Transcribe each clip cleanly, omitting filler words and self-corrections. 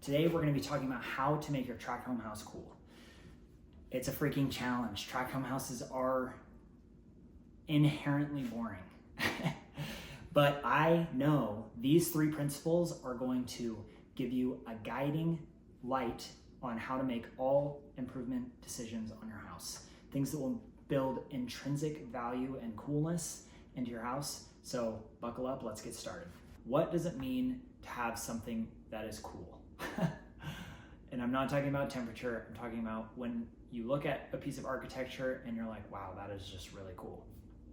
Today we're going to be talking about how to make your tract home house cool. It's a freaking challenge. Tract home houses are inherently boring. But I know these 3 principles are going to give you a guiding light on how to make all improvement decisions on your house. Things that will build intrinsic value and coolness into your house. So buckle up, let's get started. What does it mean to have something that is cool? And I'm not talking about temperature, I'm talking about when you look at a piece of architecture and you're like, wow, that is just really cool.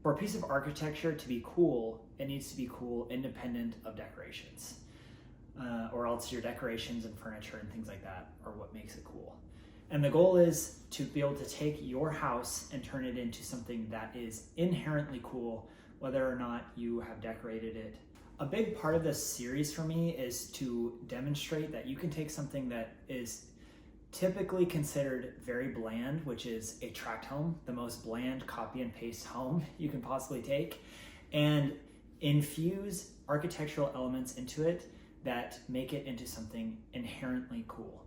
For a piece of architecture to be cool, it needs to be cool independent of decorations. Or else your decorations and furniture and things like that are what makes it cool. And the goal is to be able to take your house and turn it into something that is inherently cool, whether or not you have decorated it. A big part of this series for me is to demonstrate that you can take something that is typically considered very bland, which is a tract home, the most bland copy and paste home you can possibly take, and infuse architectural elements into it that make it into something inherently cool.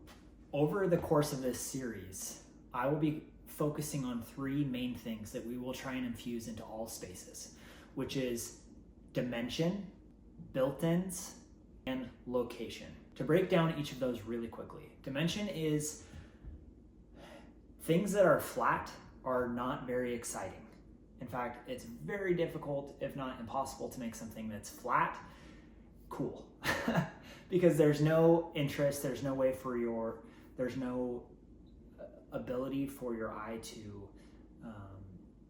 Over the course of this series, I will be focusing on 3 main things that we will try and infuse into all spaces, which is dimension, built-ins, and location. To break down each of those really quickly, dimension is things that are flat are not very exciting. In fact, it's very difficult, if not impossible, to make something that's flat cool. Because there's no interest, there's no ability for your eye to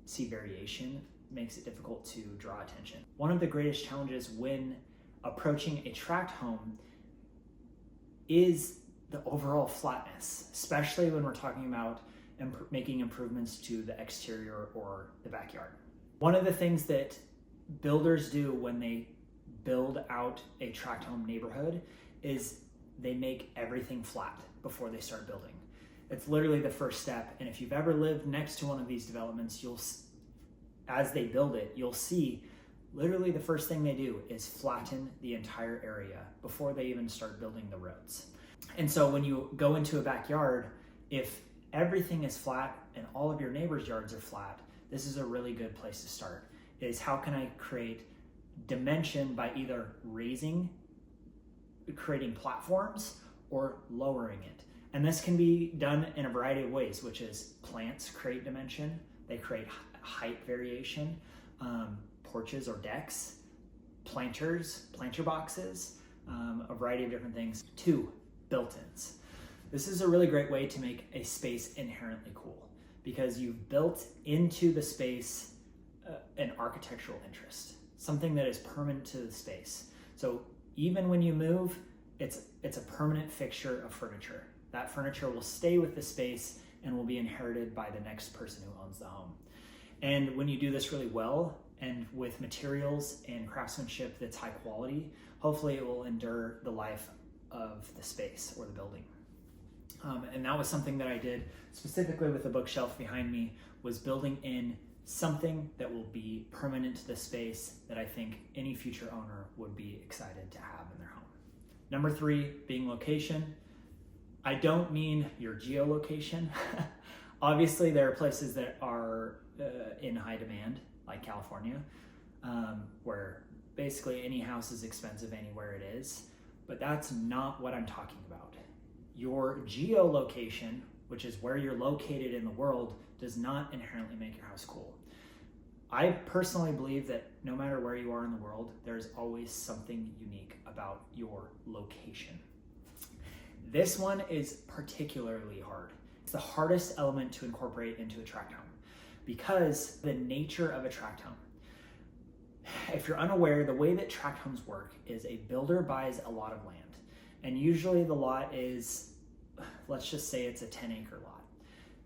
see variation. It makes it difficult to draw attention. One of the greatest challenges when approaching a tract home is the overall flatness, especially when we're talking about making improvements to the exterior or the backyard. One of the things that builders do when they build out a tract home neighborhood is they make everything flat before they start building. It's literally the first step, and if you've ever lived next to one of these developments, as they build it, you'll see literally the first thing they do is flatten the entire area before they even start building the roads. And so when you go into a backyard, if everything is flat and all of your neighbors' yards are flat, this is a really good place to start. Is how can I create dimension by either creating platforms or lowering it. And this can be done in a variety of ways, which is plants create dimension, they create height variation, porches or decks, planter boxes, a variety of different things. 2, built-ins. This is a really great way to make a space inherently cool because you've built into the space an architectural interest, something that is permanent to the space. So even when you move, it's a permanent fixture of furniture. That furniture will stay with the space and will be inherited by the next person who owns the home. And when you do this really well and with materials and craftsmanship that's high quality, hopefully it will endure the life of the space or the building. And that was something that I did specifically with the bookshelf behind me, was building in something that will be permanent to the space that I think any future owner would be excited to have in their home. Number 3, being location. I don't mean your geolocation. Obviously, there are places that are in high demand, like California, where basically any house is expensive anywhere it is, but that's not what I'm talking about. Your geolocation, which is where you're located in the world, does not inherently make your house cool. I personally believe that no matter where you are in the world, there's always something unique about your location. This one is particularly hard. It's the hardest element to incorporate into a tract home because the nature of a tract home. If you're unaware, the way that tract homes work is a builder buys a lot of land, and usually the lot is, let's just say it's a 10-acre lot.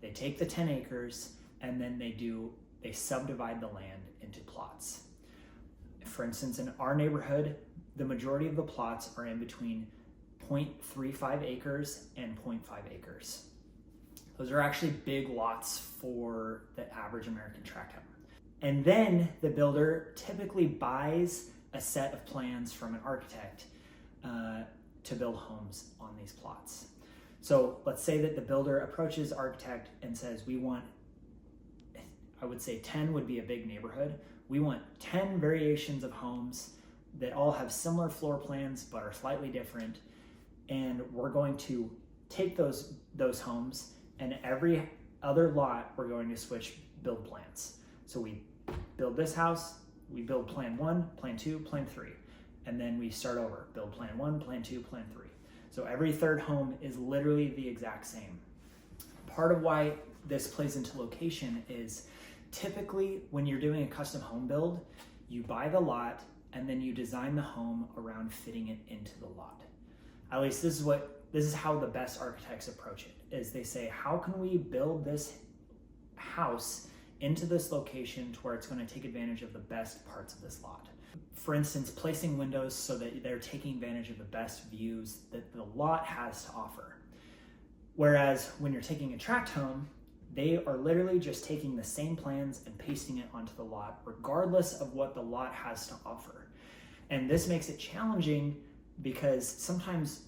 They take the 10 acres and then they subdivide the land into plots. For instance, in our neighborhood, the majority of the plots are in between 0.35 acres and 0.5 acres. Those are actually big lots for the average American tract home. And then the builder typically buys a set of plans from an architect to build homes on these plots. So let's say that the builder approaches architect and says, we want, I would say 10 would be a big neighborhood. We want 10 variations of homes that all have similar floor plans but are slightly different. And we're going to take those homes, and every other lot, we're going to switch build plans. So we build this house, we build plan 1, plan 2, plan 3. And then we start over, build plan 1, plan 2, plan 3. So every third home is literally the exact same. Part of why this plays into location is typically when you're doing a custom home build, you buy the lot and then you design the home around fitting it into the lot. At least this is how the best architects approach it, is they say, how can we build this house into this location to where it's going to take advantage of the best parts of this lot? For instance, placing windows so that they're taking advantage of the best views that the lot has to offer. Whereas when you're taking a tract home, they are literally just taking the same plans and pasting it onto the lot, regardless of what the lot has to offer. And this makes it challenging because sometimes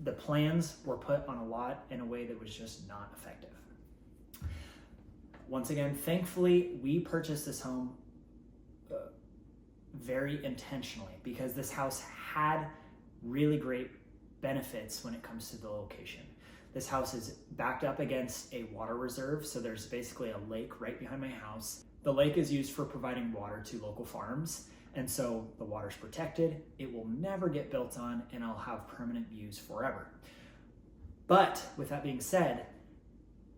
the plans were put on a lot in a way that was just not effective. Once again, thankfully, we purchased this home very intentionally because this house had really great benefits when it comes to the location. This house is backed up against a water reserve, so there's basically a lake right behind my house. The lake is used for providing water to local farms, and so the water's protected, it will never get built on, and I'll have permanent views forever. But with that being said,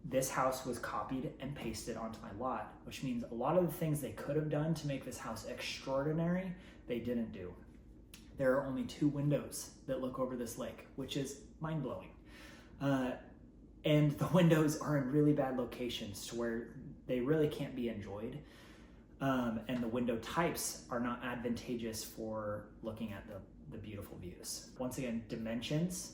this house was copied and pasted onto my lot, which means a lot of the things they could have done to make this house extraordinary, they didn't do. There are only 2 windows that look over this lake, which is mind-blowing. And the windows are in really bad locations to where they really can't be enjoyed. And the window types are not advantageous for looking at the beautiful views. Once again, dimensions,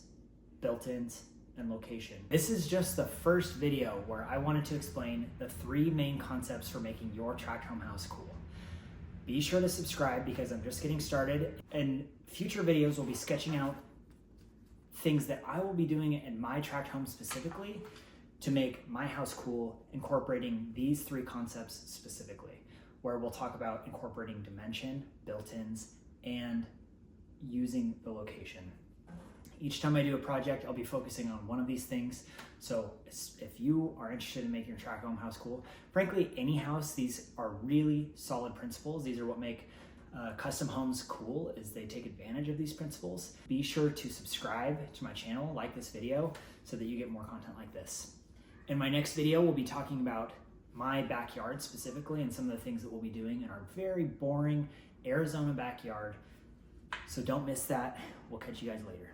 built-ins, and location. This is just the first video where I wanted to explain the 3 main concepts for making your tract home house cool. Be sure to subscribe because I'm just getting started, and future videos will be sketching out things that I will be doing in my tract home specifically to make my house cool, incorporating these 3 concepts specifically, where we'll talk about incorporating dimension, built-ins, and using the location. Each time I do a project, I'll be focusing on one of these things. So if you are interested in making your tract home house cool, frankly, any house, these are really solid principles. These are what make custom homes cool, is they take advantage of these principles. Be sure to subscribe to my channel, like this video, so that you get more content like this. In my next video, we'll be talking about my backyard specifically and some of the things that we'll be doing in our very boring Arizona backyard. So don't miss that. We'll catch you guys later.